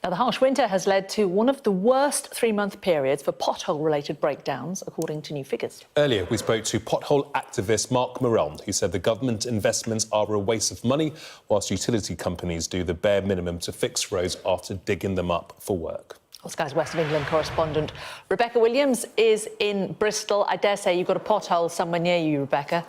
Now, the harsh winter has led to one of the worst three-month periods for pothole-related breakdowns, according to new figures. Earlier, we spoke to pothole activist Mark Morell, who said the government investments are a waste of money, whilst utility companies do the bare minimum to fix roads after digging them up for work. Well, Sky's West of England correspondent Rebecca Williams is in Bristol. I dare say you've got a pothole somewhere near you, Rebecca.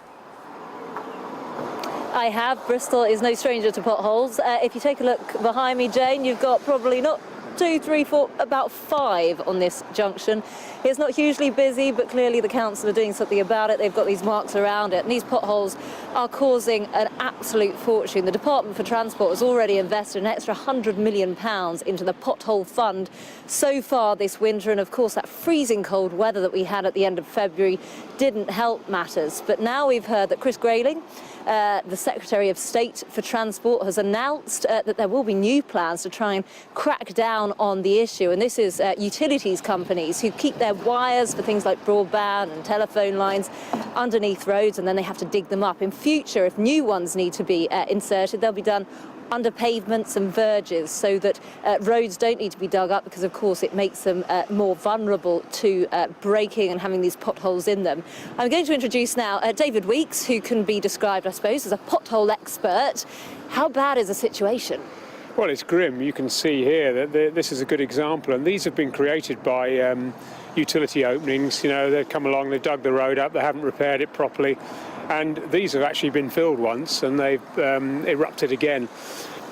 I have. Bristol is no stranger to potholes. If you take a look behind me, Jane, you've got probably not 2, 3, 4, about 5 on this junction. It's not hugely busy, but clearly the council are doing something about it. They've got these marks around it, and these potholes are causing an absolute fortune. The Department for Transport has already invested an extra £100 million into the pothole fund so far this winter, and of course that freezing cold weather that we had at the end of February didn't help matters. But now we've heard that Chris Grayling, the Secretary of State for Transport, has announced that there will be new plans to try and crack down on the issue. And this is utilities companies who keep their wires for things like broadband and telephone lines underneath roads, and then they have to dig them up. In future, if new ones need to be inserted, they'll be done under pavements and verges, so that roads don't need to be dug up, because of course it makes them more vulnerable to breaking and having these potholes in them. I'm going to introduce now David Weeks, who can be described, I suppose, as a pothole expert. How bad is the situation? Well, it's grim. You can see here that this is a good example, and these have been created by utility openings. You know, they've come along, they've dug the road up, they haven't repaired it properly, and these have actually been filled once and they've erupted again.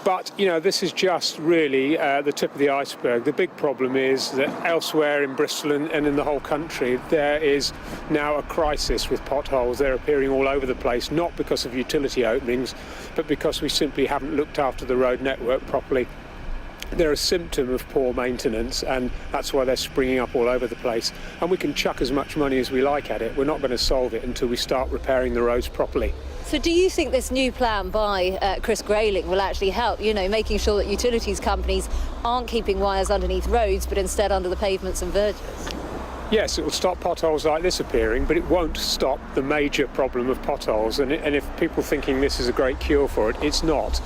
But, you know, this is just really the tip of the iceberg. The big problem is that elsewhere in Bristol and in the whole country, there is now a crisis with potholes. They're appearing all over the place, not because of utility openings, but because we simply haven't looked after the road network properly. They're a symptom of poor maintenance, and that's why they're springing up all over the place. And we can chuck as much money as we like at it. We're not going to solve it until we start repairing the roads properly. So do you think this new plan by Chris Grayling will actually help, you know, making sure that utilities companies aren't keeping wires underneath roads, but instead under the pavements and verges? Yes, it will stop potholes like this appearing, but it won't stop the major problem of potholes. And if people are thinking this is a great cure for it, it's not.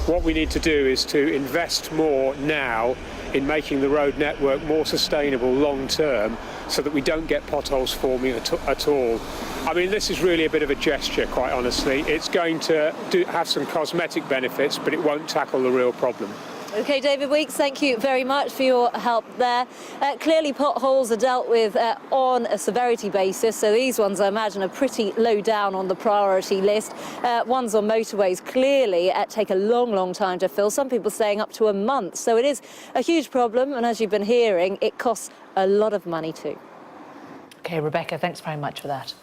What we need to do is to invest more now in making the road network more sustainable long term, so that we don't get potholes forming at all. I mean, this is really a bit of a gesture, quite honestly. It's going to have some cosmetic benefits, but it won't tackle the real problem. OK, David Weeks, thank you very much for your help there. Clearly, potholes are dealt with on a severity basis, so these ones, I imagine, are pretty low down on the priority list. Ones on motorways clearly take a long, long time to fill, some people saying up to a month. So it is a huge problem, and as you've been hearing, it costs a lot of money too. OK, Rebecca, thanks very much for that.